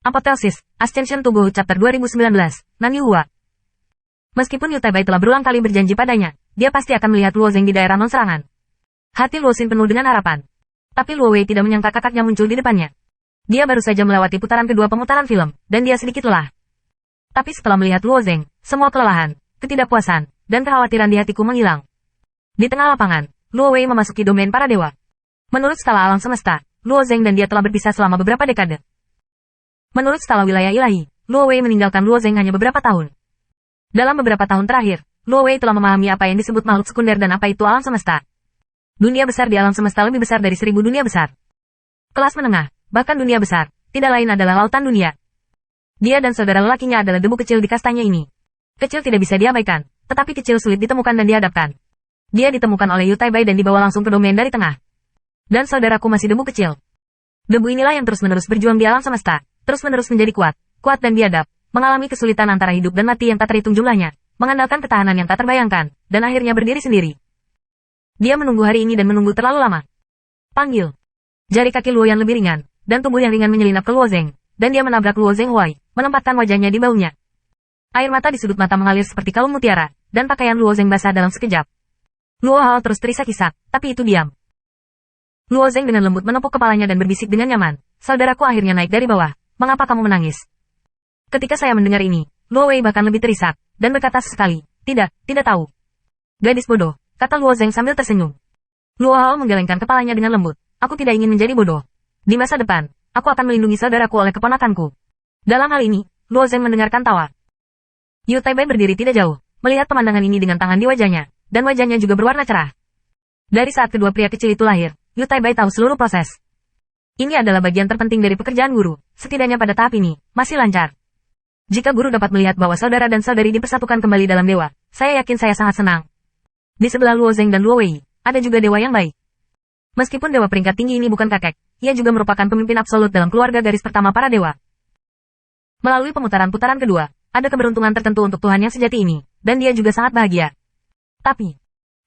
Apotheosis, Ascension Tubuh Chapter 2019, Nan Yuhua. Meskipun Yu Taibai telah berulang kali berjanji padanya, dia pasti akan melihat Luo Zeng di daerah non-serangan. Hati Luo Xin penuh dengan harapan. Tapi Luo Wei tidak menyangka kakaknya muncul di depannya. Dia baru saja melewati putaran kedua pemutaran film, dan dia sedikit lelah. Tapi setelah melihat Luo Zeng, semua kelelahan, ketidakpuasan, dan kekhawatiran di hatiku menghilang. Di tengah lapangan, Luo Wei memasuki domain para dewa. Menurut skala alam semesta, Luo Zeng dan dia telah berpisah selama beberapa dekade. Menurut skala wilayah ilahi, Luo Wei meninggalkan Luo Zeng hanya beberapa tahun. Dalam beberapa tahun terakhir, Luo Wei telah memahami apa yang disebut makhluk sekunder dan apa itu alam semesta. Dunia besar di alam semesta lebih besar dari 1000 dunia besar. Kelas menengah, bahkan dunia besar, tidak lain adalah lautan dunia. Dia dan saudara lelakinya adalah debu kecil di kastanya ini. Kecil tidak bisa diabaikan, tetapi kecil sulit ditemukan dan dihadapkan. Dia ditemukan oleh Yu Taibai dan dibawa langsung ke domain dari tengah. Dan saudaraku masih debu kecil. Debu inilah yang terus-menerus berjuang di alam semesta, terus-menerus menjadi kuat dan biadab, mengalami kesulitan antara hidup dan mati yang tak terhitung jumlahnya, mengandalkan ketahanan yang tak terbayangkan, dan akhirnya berdiri sendiri. Dia menunggu hari ini dan menunggu terlalu lama. Panggil. Jari kaki Luo yang lebih ringan, dan tubuh yang ringan menyelinap ke Luo Zeng, dan dia menabrak Luo Zeng Huai, menempatkan wajahnya di bahunya. Air mata di sudut mata mengalir seperti kalung mutiara, dan pakaian Luo Zeng basah dalam sekejap. Luo Hao terus terisak-isak, tapi itu diam. Luo Zeng dengan lembut menepuk kepalanya dan berbisik dengan nyaman, saudaraku akhirnya naik dari bawah, mengapa kamu menangis? Ketika saya mendengar ini, Luo Wei bahkan lebih terisak, dan berkata sesekali, tidak tahu. Gadis bodoh, kata Luo Zeng sambil tersenyum. Luo Hao menggelengkan kepalanya dengan lembut, aku tidak ingin menjadi bodoh. Di masa depan, aku akan melindungi saudaraku oleh keponakanku. Dalam hal ini, Luo Zeng mendengarkan tawa. Yu Taibai berdiri tidak jauh, melihat pemandangan ini dengan tangan di wajahnya, dan wajahnya juga berwarna cerah. Dari saat kedua pria kecil itu lahir, Yu Taibai tahu seluruh proses. Ini adalah bagian terpenting dari pekerjaan guru, setidaknya pada tahap ini, masih lancar. Jika guru dapat melihat bahwa saudara dan saudari dipersatukan kembali dalam dewa, saya yakin saya sangat senang. Di sebelah Luo Zeng dan Luo Wei, ada juga dewa yang baik. Meskipun dewa peringkat tinggi ini bukan kakek, ia juga merupakan pemimpin absolut dalam keluarga garis pertama para dewa. Melalui putaran kedua, ada keberuntungan tertentu untuk Tuhan yang sejati ini, dan dia juga sangat bahagia. Tapi,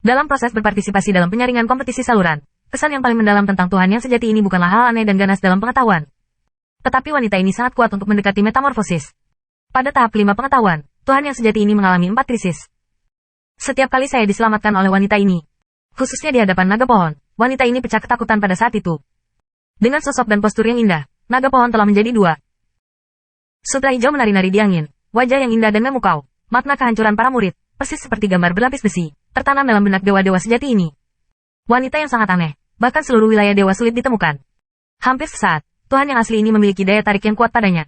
dalam proses berpartisipasi dalam penyaringan kompetisi saluran, kesan yang paling mendalam tentang Tuhan yang sejati ini bukanlah hal aneh dan ganas dalam pengetahuan. Tetapi wanita ini sangat kuat untuk mendekati metamorfosis. Pada tahap 5 pengetahuan, Tuhan yang sejati ini mengalami 4 krisis. Setiap kali saya diselamatkan oleh wanita ini, khususnya di hadapan naga pohon, wanita ini pecah ketakutan pada saat itu. Dengan sosok dan postur yang indah, naga pohon telah menjadi 2. Sutra hijau menari-nari di angin, wajah yang indah dan memukau, makna kehancuran para murid, persis seperti gambar berlapis besi, tertanam dalam benak dewa-dewa sejati ini. Wanita yang sangat aneh, bahkan seluruh wilayah dewa sulit ditemukan. Hampir sesaat, Tuhan yang asli ini memiliki daya tarik yang kuat padanya.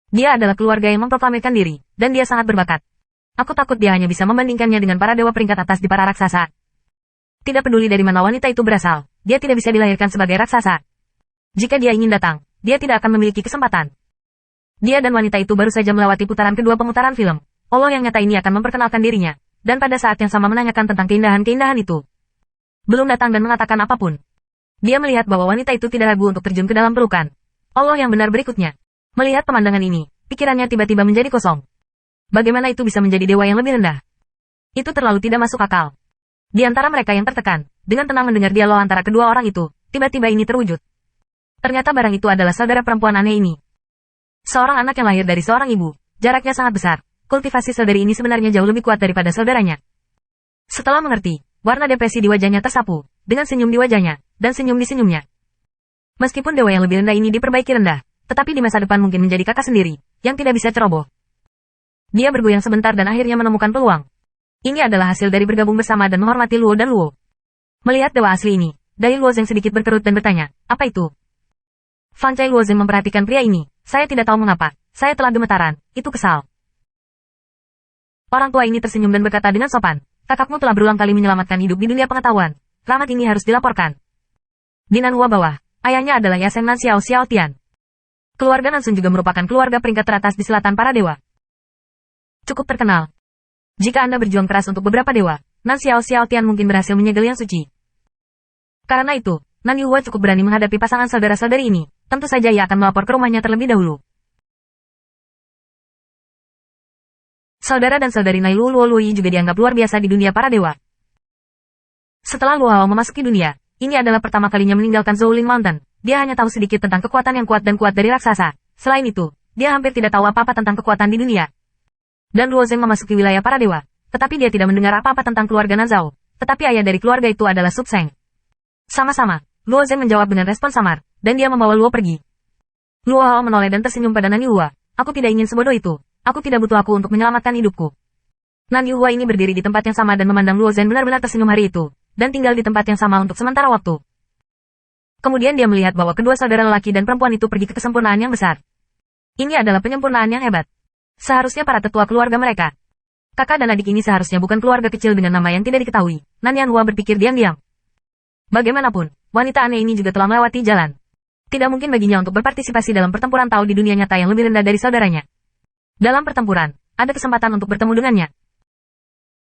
Dia adalah keluarga yang memproklamirkan diri, dan dia sangat berbakat. Aku takut dia hanya bisa membandingkannya dengan para dewa peringkat atas di para raksasa. Tidak peduli dari mana wanita itu berasal, dia tidak bisa dilahirkan sebagai raksasa. Jika dia ingin datang, dia tidak akan memiliki kesempatan. Dia dan wanita itu baru saja melewati putaran kedua pemutaran film. Allah yang nyata ini akan memperkenalkan dirinya, dan pada saat yang sama menanyakan tentang keindahan-keindahan itu. Belum datang dan mengatakan apapun. Dia melihat bahwa wanita itu tidak ragu untuk terjun ke dalam pelukan. Allah yang benar berikutnya. Melihat pemandangan ini, pikirannya tiba-tiba menjadi kosong. Bagaimana itu bisa menjadi dewa yang lebih rendah? Itu terlalu tidak masuk akal. Di antara mereka yang tertekan, dengan tenang mendengar dialog antara kedua orang itu, tiba-tiba ini terwujud. Ternyata barang itu adalah saudara perempuan aneh ini. Seorang anak yang lahir dari seorang ibu, jaraknya sangat besar. Kultivasi saudari ini sebenarnya jauh lebih kuat daripada saudaranya. Setelah mengerti, warna depresi di wajahnya tersapu, dengan senyum di wajahnya, dan senyum di senyumnya. Meskipun dewa yang lebih rendah ini diperbaiki rendah, tetapi di masa depan mungkin menjadi kakak sendiri, yang tidak bisa ceroboh. Dia bergoyang sebentar dan akhirnya menemukan peluang. Ini adalah hasil dari bergabung bersama dan menghormati Luo dan Luo. Melihat dewa asli ini, dahi Luo Zeng sedikit berkerut dan bertanya, apa itu? Fan Cai Luo Zeng memperhatikan pria ini, saya tidak tahu mengapa, saya telah gemetaran, itu kesal. Orang tua ini tersenyum dan berkata dengan sopan, kakakmu telah berulang kali menyelamatkan hidup di dunia pengetahuan, rahmat ini harus dilaporkan. Di Nanhua bawah, ayahnya adalah Yaseng Nan Xiao Xiao Tian. Keluarga Nansun juga merupakan keluarga peringkat teratas di selatan para dewa. Cukup terkenal. Jika Anda berjuang keras untuk beberapa dewa, Nan Xiao Xiao Tian mungkin berhasil menyegel yang suci. Karena itu, Nan Yuhua cukup berani menghadapi pasangan saudara-saudari ini, tentu saja ia akan melapor ke rumahnya terlebih dahulu. Saudara dan saudari Nai Luo Lui juga dianggap luar biasa di dunia para dewa. Setelah Luo Hao memasuki dunia, ini adalah pertama kalinya meninggalkan Zhouling Mountain. Dia hanya tahu sedikit tentang kekuatan yang kuat dan kuat dari raksasa, Selain itu, dia hampir tidak tahu apa-apa tentang kekuatan di dunia. Dan Luo Zeng memasuki wilayah para dewa, tetapi dia tidak mendengar apa-apa tentang keluarga Nazao, tetapi ayah dari keluarga itu adalah Sub Seng. Sama-sama, Luo Zeng menjawab dengan respon samar, dan dia membawa Luo pergi. Luo Hao menoleh dan tersenyum pada Nan Yuhua. Aku tidak ingin sebodoh itu. Aku tidak butuh aku untuk menyelamatkan hidupku. Nan Yuhua ini berdiri di tempat yang sama dan memandang Luo Zeng benar-benar tersenyum hari itu, dan tinggal di tempat yang sama untuk sementara waktu. Kemudian dia melihat bahwa kedua saudara lelaki dan perempuan itu pergi ke kesempurnaan yang besar. Ini adalah penyempurnaan yang hebat. Seharusnya para tetua keluarga mereka. Kakak dan adik ini seharusnya bukan keluarga kecil dengan nama yang tidak diketahui. Nan Yanhua berpikir diam-diam. Bagaimanapun, wanita aneh ini juga telah melewati jalan. Tidak mungkin baginya untuk berpartisipasi dalam pertempuran Tao di dunia nyata yang lebih rendah dari saudaranya. Dalam pertempuran, ada kesempatan untuk bertemu dengannya.